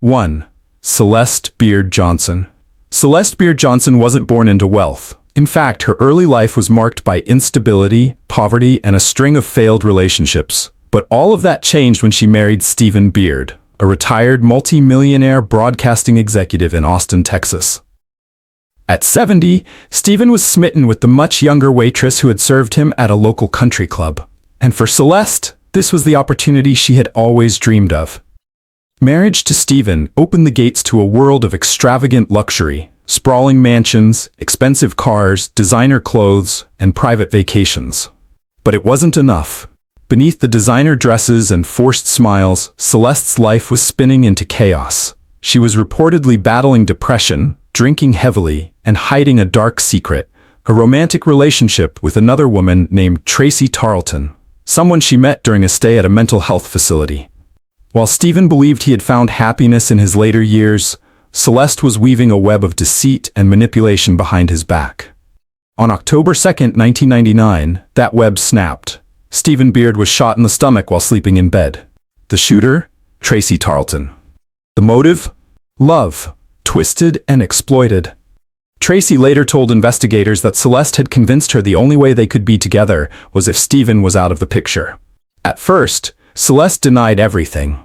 1. Celeste Beard Johnson. Celeste Beard Johnson wasn't born into wealth. In fact, her early life was marked by instability, poverty, and a string of failed relationships. But all of that changed when she married Stephen Beard, a retired multi-millionaire broadcasting executive in Austin, Texas. At 70, Stephen was smitten with the much younger waitress who had served him at a local country club. And for Celeste, this was the opportunity she had always dreamed of. Marriage to Stephen opened the gates to a world of extravagant luxury, sprawling mansions, expensive cars, designer clothes, and private vacations. But it wasn't enough. Beneath the designer dresses and forced smiles, Celeste's life was spinning into chaos. She was reportedly battling depression, drinking heavily, and hiding a dark secret, a romantic relationship with another woman named Tracy Tarleton, someone she met during a stay at a mental health facility. While Stephen believed he had found happiness in his later years, Celeste was weaving a web of deceit and manipulation behind his back. On October 2, 1999, that web snapped. Stephen Beard was shot in the stomach while sleeping in bed. The shooter? Tracy Tarleton. The motive? Love, twisted and exploited. Tracy later told investigators that Celeste had convinced her the only way they could be together was if Stephen was out of the picture. At first, Celeste denied everything.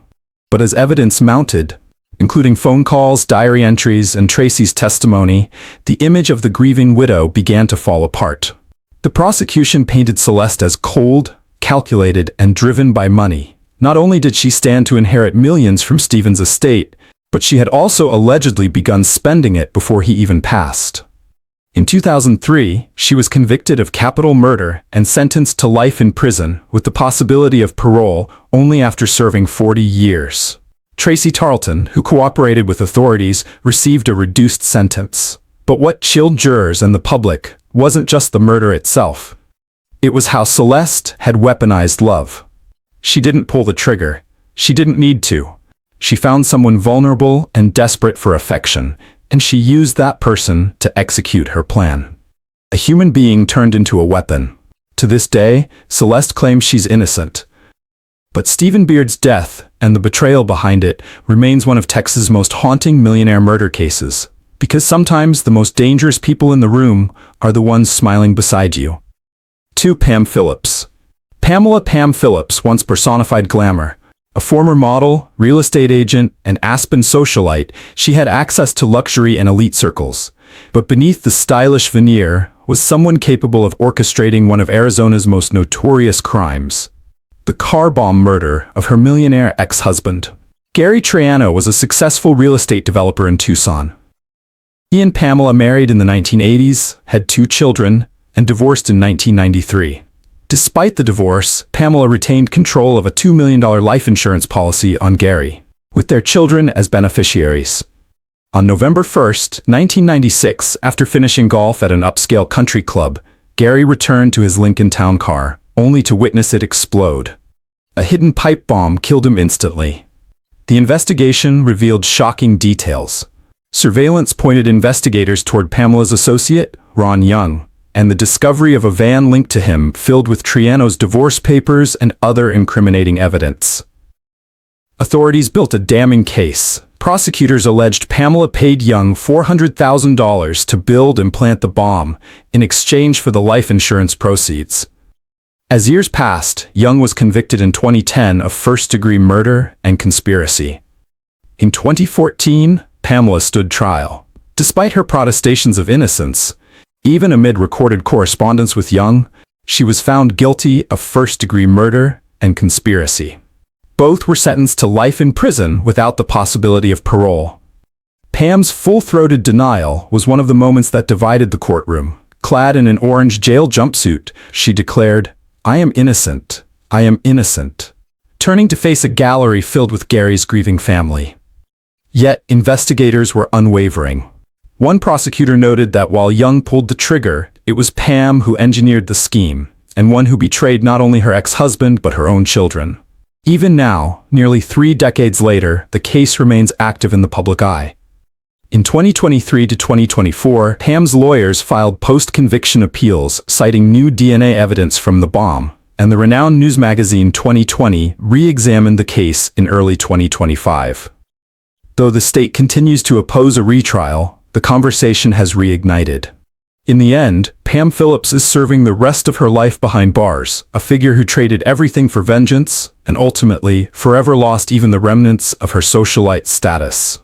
But as evidence mounted, including phone calls, diary entries, and Tracy's testimony, the image of the grieving widow began to fall apart. The prosecution painted Celeste as cold, calculated, and driven by money. Not only did she stand to inherit millions from Stephen's estate, but she had also allegedly begun spending it before he even passed. In 2003, she was convicted of capital murder and sentenced to life in prison with the possibility of parole only after serving 40 years. Tracy Tarleton, who cooperated with authorities, received a reduced sentence. But what chilled jurors and the public wasn't just the murder itself. It was how Celeste had weaponized love. She didn't pull the trigger. She didn't need to. She found someone vulnerable and desperate for affection, and she used that person to execute her plan. A human being turned into a weapon. To this day, Celeste claims she's innocent. But Stephen Beard's death and the betrayal behind it remains one of Texas' most haunting millionaire murder cases. Because sometimes the most dangerous people in the room are the ones smiling beside you. 2. Pam Phillips. Pamela Pam Phillips once personified glamour. A former model, real estate agent, and Aspen socialite, she had access to luxury and elite circles. But beneath the stylish veneer was someone capable of orchestrating one of Arizona's most notorious crimes. The car bomb murder of her millionaire ex-husband. Gary Triano was a successful real estate developer in Tucson. He and Pamela married in the 1980s, had 2 children, and divorced in 1993. Despite the divorce, Pamela retained control of a $2 million life insurance policy on Gary, with their children as beneficiaries. On November 1, 1996, after finishing golf at an upscale country club, Gary returned to his Lincoln Town car, only to witness it explode. A hidden pipe bomb killed him instantly. The investigation revealed shocking details. Surveillance pointed investigators toward Pamela's associate, Ron Young, and the discovery of a van linked to him filled with Triano's divorce papers and other incriminating evidence. Authorities built a damning case. Prosecutors alleged Pamela paid Young $400,000 to build and plant the bomb in exchange for the life insurance proceeds. As years passed, Young was convicted in 2010 of first-degree murder and conspiracy. In 2014, Pamela stood trial. Despite her protestations of innocence, even amid recorded correspondence with Young, she was found guilty of first-degree murder and conspiracy. Both were sentenced to life in prison without the possibility of parole. Pam's full-throated denial was one of the moments that divided the courtroom. Clad in an orange jail jumpsuit, she declared, "I am innocent. I am innocent," turning to face a gallery filled with Gary's grieving family. Yet, investigators were unwavering. One prosecutor noted that while Young pulled the trigger, it was Pam who engineered the scheme, and one who betrayed not only her ex-husband but her own children. Even now, nearly 3 decades later, the case remains active in the public eye. In 2023 to 2024, Pam's lawyers filed post-conviction appeals citing new DNA evidence from the bomb, and the renowned news magazine 2020 re-examined the case in early 2025. Though the state continues to oppose a retrial, the conversation has reignited. In the end, Pam Phillips is serving the rest of her life behind bars, a figure who traded everything for vengeance, and ultimately, forever lost even the remnants of her socialite status.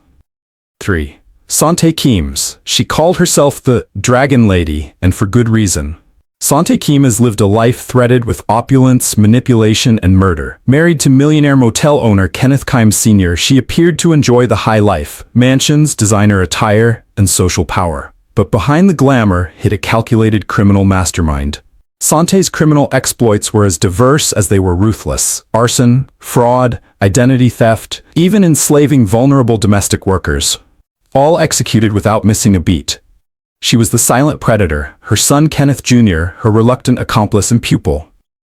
3. Sante Keems. She called herself the Dragon Lady, and for good reason. Sante Keems lived a life threaded with opulence, manipulation, and murder. Married to millionaire motel owner Kenneth Keems Sr., she appeared to enjoy the high life, mansions, designer attire, and social power. But behind the glamour hid a calculated criminal mastermind. Sante's criminal exploits were as diverse as they were ruthless. Arson, fraud, identity theft, even enslaving vulnerable domestic workers. All executed without missing a beat. She was the silent predator, her son Kenneth Jr., her reluctant accomplice and pupil.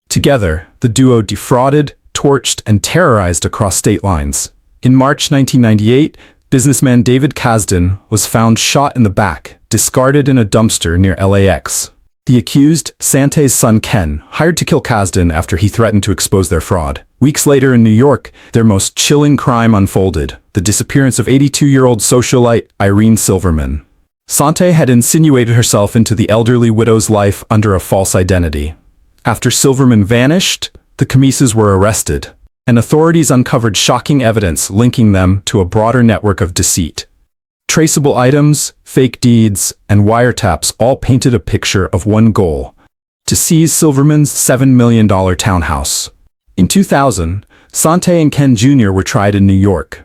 Together, the duo defrauded, torched, and terrorized across state lines. In March 1998, businessman David Kasdan was found shot in the back, discarded in a dumpster near LAX. The accused, Sante's son Ken, hired to kill Kasdan after he threatened to expose their fraud. Weeks later in New York, their most chilling crime unfolded, the disappearance of 82-year-old socialite Irene Silverman. Sante had insinuated herself into the elderly widow's life under a false identity. After Silverman vanished, the Keemses were arrested, and authorities uncovered shocking evidence linking them to a broader network of deceit. Traceable items, fake deeds, and wiretaps all painted a picture of one goal: to seize Silverman's $7 million townhouse. In 2000, Sante and Ken Jr. were tried in New York.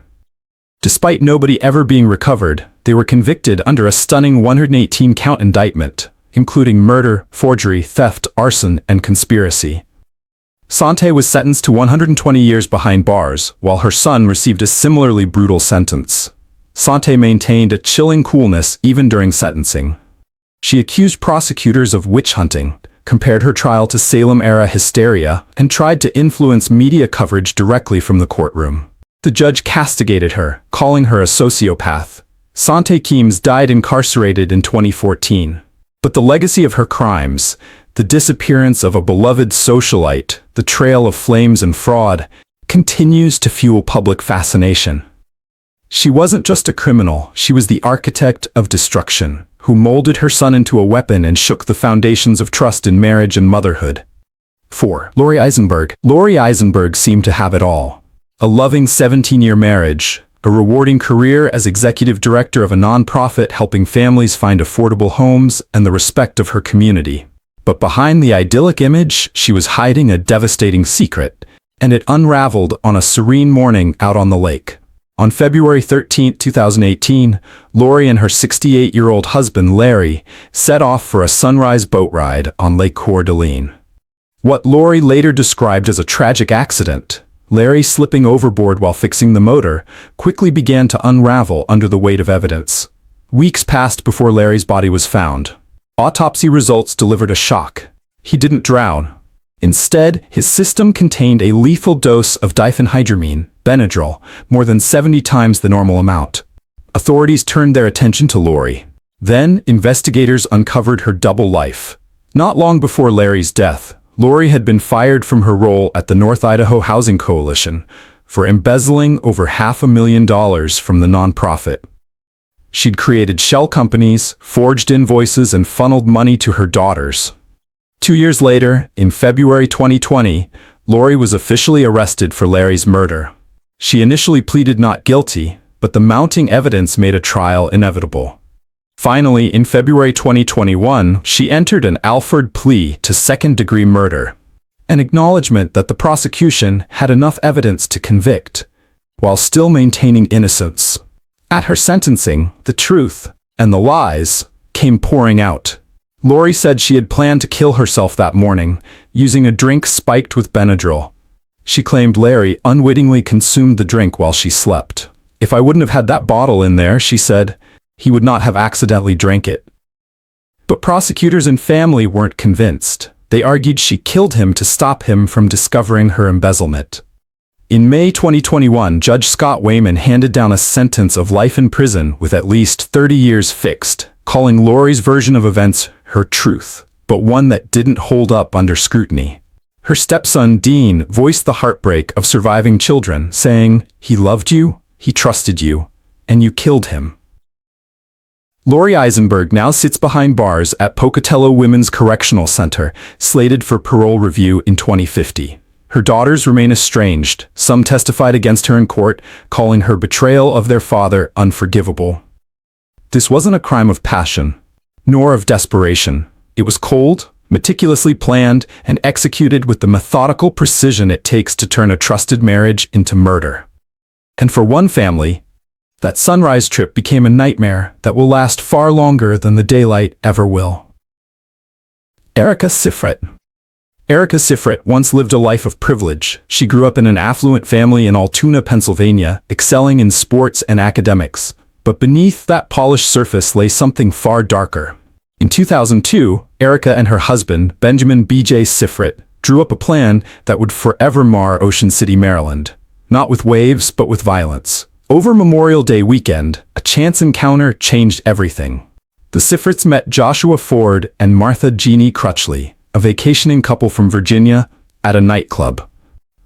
Despite nobody ever being recovered, they were convicted under a stunning 118-count indictment, including murder, forgery, theft, arson, and conspiracy. Sante was sentenced to 120 years behind bars, while her son received a similarly brutal sentence. Sante maintained a chilling coolness even during sentencing. She accused prosecutors of witch hunting, compared her trial to Salem-era hysteria, and tried to influence media coverage directly from the courtroom. The judge castigated her, calling her a sociopath. Sante Keems died incarcerated in 2014. But the legacy of her crimes, the disappearance of a beloved socialite, the trail of flames and fraud, continues to fuel public fascination. She wasn't just a criminal, she was the architect of destruction, who molded her son into a weapon and shook the foundations of trust in marriage and motherhood. 4. Lori Isenberg. Lori Isenberg seemed to have it all. A loving 17-year marriage, a rewarding career as executive director of a nonprofit helping families find affordable homes, and the respect of her community. But behind the idyllic image, she was hiding a devastating secret, and it unraveled on a serene morning out on the lake. On February 13, 2018, Lori and her 68-year-old husband Larry set off for a sunrise boat ride on Lake Coeur. What Lori later described as a tragic accident, Larry slipping overboard while fixing the motor, quickly began to unravel under the weight of evidence. Weeks passed before Larry's body was found. Autopsy results delivered a shock. He didn't drown. Instead, his system contained a lethal dose of diphenhydramine, Benadryl, more than 70 times the normal amount. Authorities turned their attention to Lori. Then, investigators uncovered her double life. Not long before Larry's death, Lori had been fired from her role at the North Idaho Housing Coalition for embezzling over $500,000 from the nonprofit. She'd created shell companies, forged invoices, and funneled money to her daughters. 2 years later, in February 2020, Lori was officially arrested for Larry's murder. She initially pleaded not guilty, but the mounting evidence made a trial inevitable. Finally, in February 2021, she entered an Alford plea to second-degree murder, an acknowledgement that the prosecution had enough evidence to convict, while still maintaining innocence. At her sentencing, the truth, and the lies, came pouring out. Lori said she had planned to kill herself that morning, using a drink spiked with Benadryl. She claimed Larry unwittingly consumed the drink while she slept. "If I wouldn't have had that bottle in there," she said, "he would not have accidentally drank it." But prosecutors and family weren't convinced. They argued she killed him to stop him from discovering her embezzlement. In May 2021, Judge Scott Wayman handed down a sentence of life in prison with at least 30 years fixed, calling Lori's version of events her truth, but one that didn't hold up under scrutiny. Her stepson, Dean, voiced the heartbreak of surviving children, saying, "He loved you, he trusted you, and you killed him. Lori Isenberg now sits behind bars at Pocatello Women's Correctional Center, slated for parole review in 2050. Her daughters remain estranged. Some testified against her in court, calling her betrayal of their father unforgivable. This wasn't a crime of passion, nor of desperation. It was cold, meticulously planned, and executed with the methodical precision it takes to turn a trusted marriage into murder. And for one family, that sunrise trip became a nightmare that will last far longer than the daylight ever will. Erika Sifrit. Erika Sifrit once lived a life of privilege. She grew up in an affluent family in Altoona, Pennsylvania, excelling in sports and academics. But beneath that polished surface lay something far darker. In 2002, Erika and her husband, Benjamin B.J. Sifrit, drew up a plan that would forever mar Ocean City, Maryland. Not with waves, but with violence. Over Memorial Day weekend, a chance encounter changed everything. The Sifrits met Joshua Ford and Martha Jeannie Crutchley, a vacationing couple from Virginia, at a nightclub.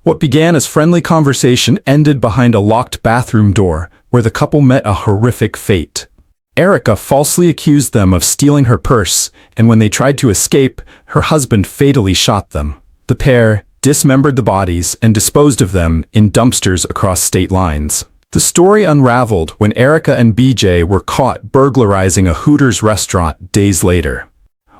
What began as friendly conversation ended behind a locked bathroom door, where the couple met a horrific fate. Erika falsely accused them of stealing her purse, and when they tried to escape, her husband fatally shot them. The pair dismembered the bodies and disposed of them in dumpsters across state lines. The story unraveled when Erika and BJ were caught burglarizing a Hooters restaurant days later.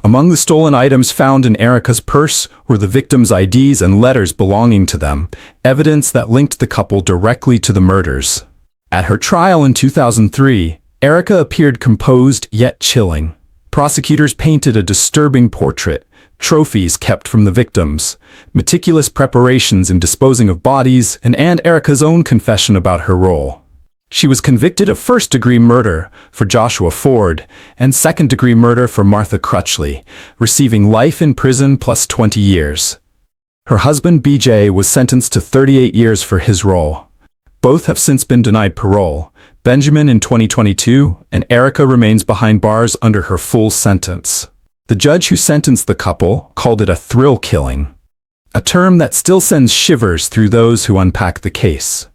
Among the stolen items found in Erika's purse were the victims' IDs and letters belonging to them, evidence that linked the couple directly to the murders. At her trial in 2003, Erika appeared composed yet chilling. Prosecutors painted a disturbing portrait: trophies kept from the victims, meticulous preparations in disposing of bodies, and Erika's own confession about her role. She was convicted of first-degree murder for Joshua Ford and second-degree murder for Martha Crutchley, receiving life in prison plus 20 years. Her husband BJ was sentenced to 38 years for his role. Both have since been denied parole, Benjamin in 2022, and Erika remains behind bars under her full sentence. The judge who sentenced the couple called it a thrill killing, a term that still sends shivers through those who unpack the case.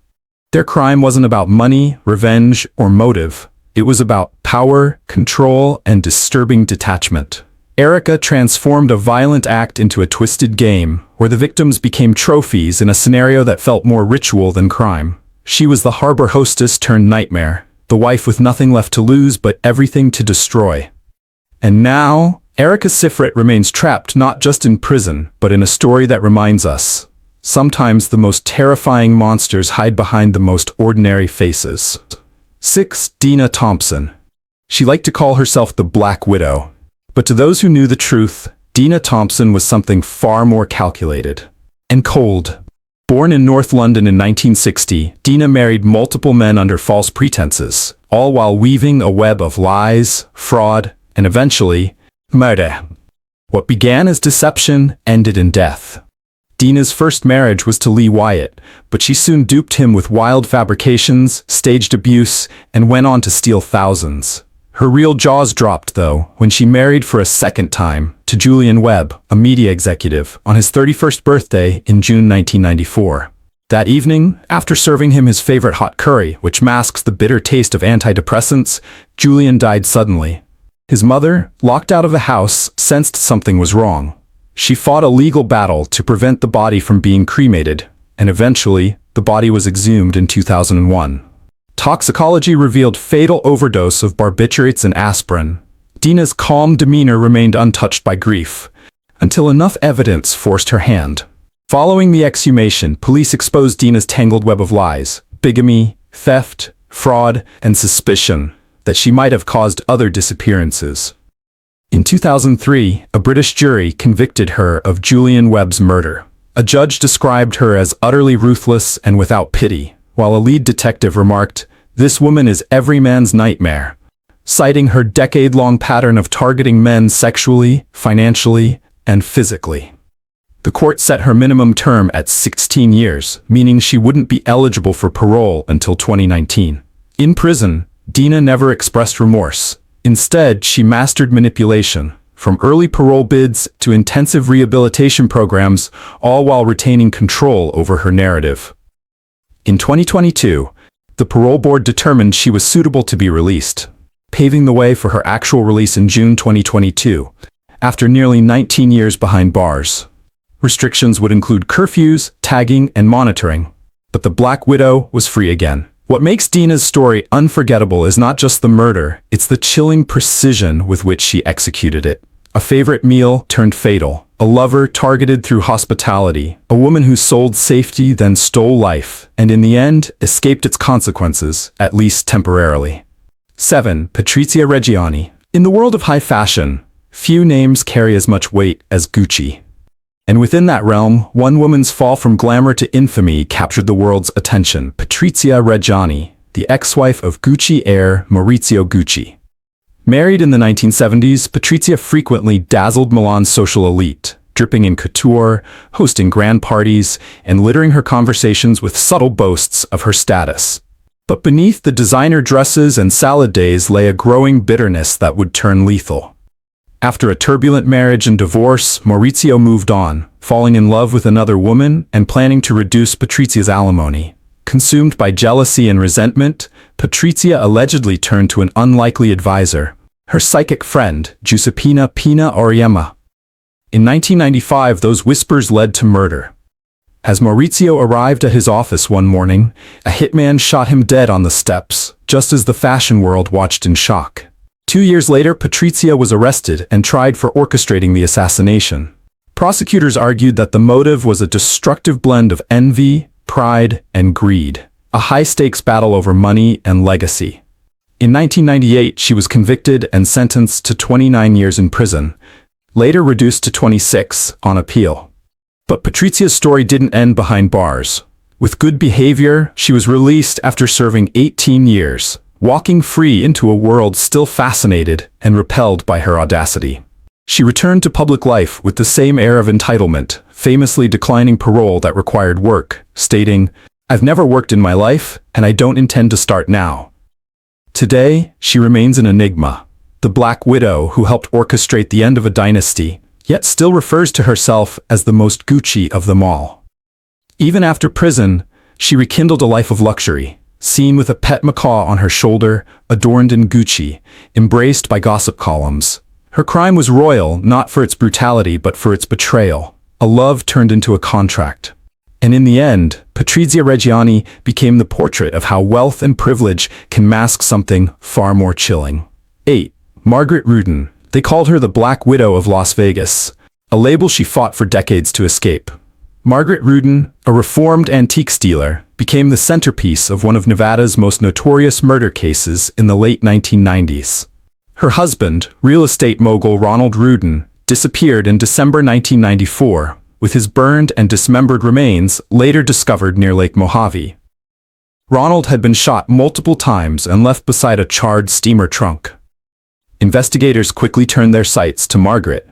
Their crime wasn't about money, revenge, or motive. It was about power, control, and disturbing detachment. Erika transformed a violent act into a twisted game, where the victims became trophies in a scenario that felt more ritual than crime. She was the harbor hostess turned nightmare, the wife with nothing left to lose but everything to destroy. And now, Erika Sifrit remains trapped not just in prison, but in a story that reminds us, sometimes the most terrifying monsters hide behind the most ordinary faces. 6. Dena Thompson. She liked to call herself the Black Widow. But to those who knew the truth, Dena Thompson was something far more calculated and cold. Born in North London in 1960, Dena married multiple men under false pretenses, all while weaving a web of lies, fraud, and eventually, murder. What began as deception ended in death. Dena's first marriage was to Lee Wyatt, but she soon duped him with wild fabrications, staged abuse, and went on to steal thousands. Her real jaws dropped, though, when she married for a second time to Julian Webb, a media executive, on his 31st birthday in June 1994. That evening, after serving him his favorite hot curry, which masks the bitter taste of antidepressants, Julian died suddenly. His mother, locked out of the house, sensed something was wrong. She fought a legal battle to prevent the body from being cremated, and eventually, the body was exhumed in 2001. Toxicology revealed fatal overdose of barbiturates and aspirin. Dena's calm demeanor remained untouched by grief, until enough evidence forced her hand. Following the exhumation, police exposed Dena's tangled web of lies, bigamy, theft, fraud, and suspicion that she might have caused other disappearances. In 2003, a British jury convicted her of Julian Webb's murder. A judge described her as utterly ruthless and without pity, while a lead detective remarked, "This woman is every man's nightmare," citing her decade-long pattern of targeting men sexually, financially, and physically. The court set her minimum term at 16 years, meaning she wouldn't be eligible for parole until 2019. In prison, Dena never expressed remorse. Instead, she mastered manipulation, from early parole bids to intensive rehabilitation programs, all while retaining control over her narrative. In 2022, The parole board determined she was suitable to be released, paving the way for her actual release in June 2022, after nearly 19 years behind bars. Restrictions would include curfews, tagging, and monitoring, but the Black Widow was free again. What makes Dena's story unforgettable is not just the murder, it's the chilling precision with which she executed it. A favorite meal turned fatal, a lover targeted through hospitality, a woman who sold safety then stole life, and in the end, escaped its consequences, at least temporarily. 7. Patrizia Reggiani. In the world of high fashion, few names carry as much weight as Gucci. And within that realm, one woman's fall from glamour to infamy captured the world's attention. Patrizia Reggiani, the ex-wife of Gucci heir Maurizio Gucci. Married in the 1970s, Patrizia frequently dazzled Milan's social elite, dripping in couture, hosting grand parties, and littering her conversations with subtle boasts of her status. But beneath the designer dresses and salad days lay a growing bitterness that would turn lethal. After a turbulent marriage and divorce, Maurizio moved on, falling in love with another woman and planning to reduce Patrizia's alimony. Consumed by jealousy and resentment, Patrizia allegedly turned to an unlikely advisor, her psychic friend, Giuseppina Pina Auriemma. In 1995, those whispers led to murder. As Maurizio arrived at his office one morning, a hitman shot him dead on the steps, just as the fashion world watched in shock. 2 years later, Patrizia was arrested and tried for orchestrating the assassination. Prosecutors argued that the motive was a destructive blend of envy, pride, and greed, a high-stakes battle over money and legacy. In 1998, she was convicted and sentenced to 29 years in prison, later reduced to 26 on appeal. But Patrizia's story didn't end behind bars. With good behavior, she was released after serving 18 years, walking free into a world still fascinated and repelled by her audacity. She returned to public life with the same air of entitlement, famously declining parole that required work, stating, "I've never worked in my life, and I don't intend to start now." Today, she remains an enigma, the Black Widow who helped orchestrate the end of a dynasty, yet still refers to herself as the most Gucci of them all. Even after prison, she rekindled a life of luxury, seen with a pet macaw on her shoulder, adorned in Gucci, embraced by gossip columns. Her crime was royal, not for its brutality but for its betrayal, a love turned into a contract. And in the end, Patrizia Reggiani became the portrait of how wealth and privilege can mask something far more chilling. 8. Margaret Rudin. They called her the Black Widow of Las Vegas, a label she fought for decades to escape. Margaret Rudin, a reformed antiques dealer, became the centerpiece of one of Nevada's most notorious murder cases in the late 1990s. Her husband, real estate mogul Ronald Rudin, disappeared in December 1994, with his burned and dismembered remains later discovered near Lake Mojave. Ronald had been shot multiple times and left beside a charred steamer trunk. Investigators quickly turned their sights to Margaret.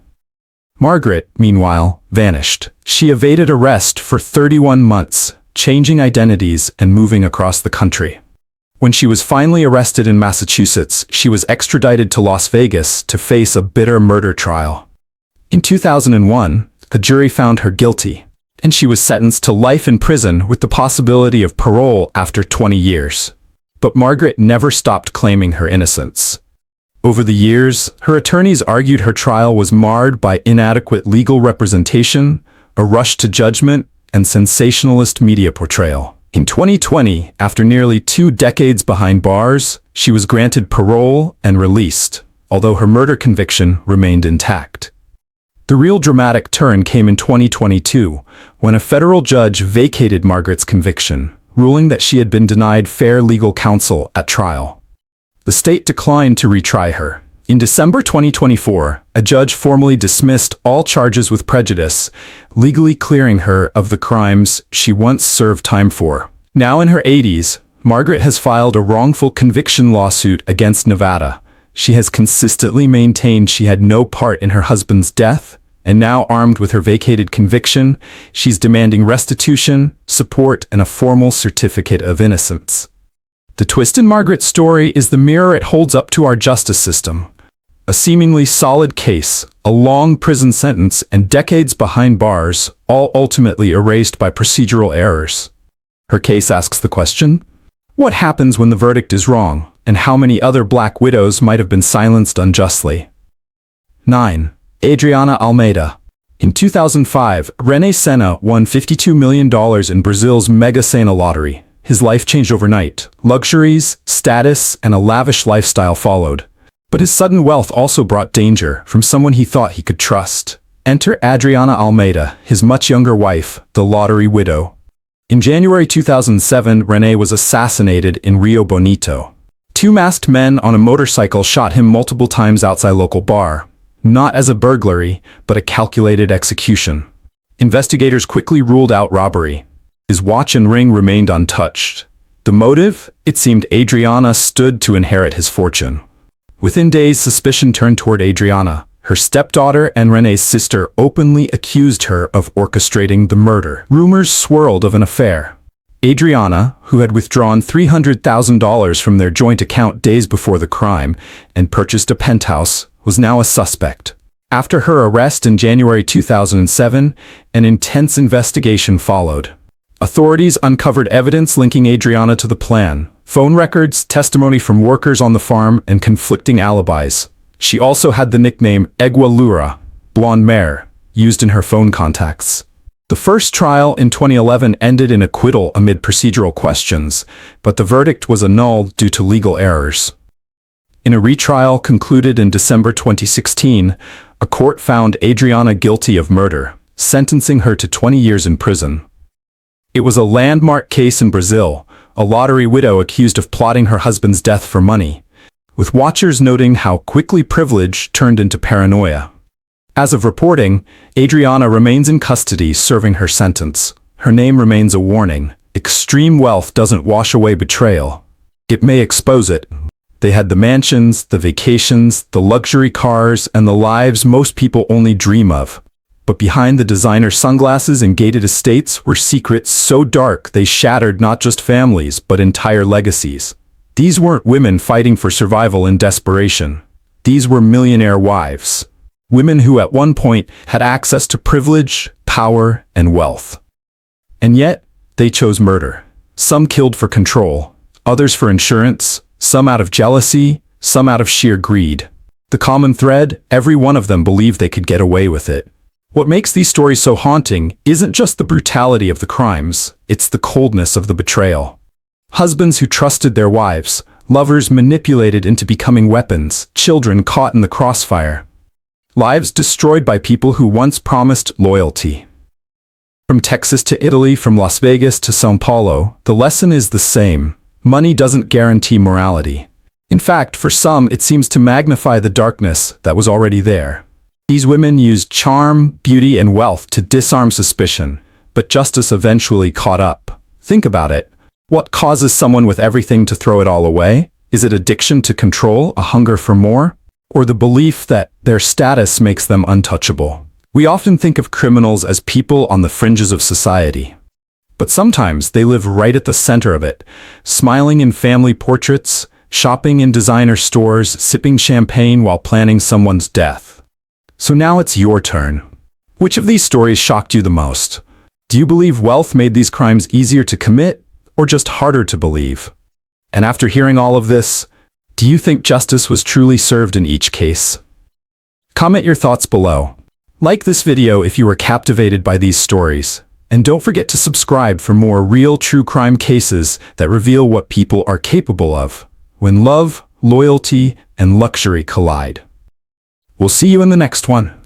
Margaret, meanwhile, vanished. She evaded arrest for 31 months, changing identities and moving across the country. When she was finally arrested in Massachusetts, she was extradited to Las Vegas to face a bitter murder trial. In 2001, a jury found her guilty, and she was sentenced to life in prison with the possibility of parole after 20 years. But Margaret never stopped claiming her innocence. Over the years, her attorneys argued her trial was marred by inadequate legal representation, a rush to judgment, and sensationalist media portrayal. In 2020, after nearly 2 decades behind bars, she was granted parole and released, although her murder conviction remained intact. The real dramatic turn came in 2022, when a federal judge vacated Margaret's conviction, ruling that she had been denied fair legal counsel at trial. The state declined to retry her. In December 2024, a judge formally dismissed all charges with prejudice, legally clearing her of the crimes she once served time for. Now in her 80s, Margaret has filed a wrongful conviction lawsuit against Nevada. She has consistently maintained she had no part in her husband's death, and now armed with her vacated conviction, she's demanding restitution, support, and a formal certificate of innocence. The twist in Margaret's story is the mirror it holds up to our justice system. A seemingly solid case, a long prison sentence, and decades behind bars, all ultimately erased by procedural errors. Her case asks the question, What happens when the verdict is wrong, and how many other black widows might have been silenced unjustly? 9. Adriana Almeida. In 2005, René Senna won $52 million in Brazil's Mega Sena lottery. His life changed overnight. Luxuries, status, and a lavish lifestyle followed. But his sudden wealth also brought danger from someone he thought he could trust. Enter Adriana Almeida, his much younger wife, the lottery widow. In January 2007, René was assassinated in Rio Bonito. Two masked men on a motorcycle shot him multiple times outside a local bar. Not as a burglary, but a calculated execution. Investigators quickly ruled out robbery. His watch and ring remained untouched. The motive? It seemed Adriana stood to inherit his fortune. Within days, suspicion turned toward Adriana. Her stepdaughter and René's sister openly accused her of orchestrating the murder. Rumors swirled of an affair. Adriana, who had withdrawn $300,000 from their joint account days before the crime and purchased a penthouse, was now a suspect. After her arrest in January 2007, an intense investigation followed. Authorities uncovered evidence linking Adriana to the plan, phone records, testimony from workers on the farm, and conflicting alibis. She also had the nickname Egua Lura, blonde mare, used in her phone contacts. The first trial in 2011 ended in acquittal amid procedural questions, but the verdict was annulled due to legal errors. In a retrial concluded in December 2016, a court found Adriana guilty of murder, sentencing her to 20 years in prison. It was a landmark case in Brazil, a lottery widow accused of plotting her husband's death for money, with watchers noting how quickly privilege turned into paranoia. As of reporting, Adriana remains in custody serving her sentence. Her name remains a warning. Extreme wealth doesn't wash away betrayal. It may expose it. They had the mansions, the vacations, the luxury cars, and the lives most people only dream of. But behind the designer sunglasses and gated estates were secrets so dark they shattered not just families but entire legacies. These weren't women fighting for survival in desperation. These were millionaire wives. Women who at one point had access to privilege, power, and wealth. And yet, they chose murder. Some killed for control, others for insurance, some out of jealousy, some out of sheer greed. The common thread, every one of them believed they could get away with it. What makes these stories so haunting isn't just the brutality of the crimes, it's the coldness of the betrayal. Husbands who trusted their wives, lovers manipulated into becoming weapons, children caught in the crossfire. Lives destroyed by people who once promised loyalty. From Texas to Italy, from Las Vegas to São Paulo, the lesson is the same. Money doesn't guarantee morality. In fact, for some, it seems to magnify the darkness that was already there. These women used charm, beauty, and wealth to disarm suspicion, but justice eventually caught up. Think about it. What causes someone with everything to throw it all away? Is it addiction to control, a hunger for more? Or the belief that their status makes them untouchable? We often think of criminals as people on the fringes of society. But sometimes they live right at the center of it, smiling in family portraits, shopping in designer stores, sipping champagne while planning someone's death. So now it's your turn. Which of these stories shocked you the most? Do you believe wealth made these crimes easier to commit, or just harder to believe? And after hearing all of this, do you think justice was truly served in each case? Comment your thoughts below. Like this video if you were captivated by these stories. And don't forget to subscribe for more real true crime cases that reveal what people are capable of when love, loyalty, and luxury collide. We'll see you in the next one.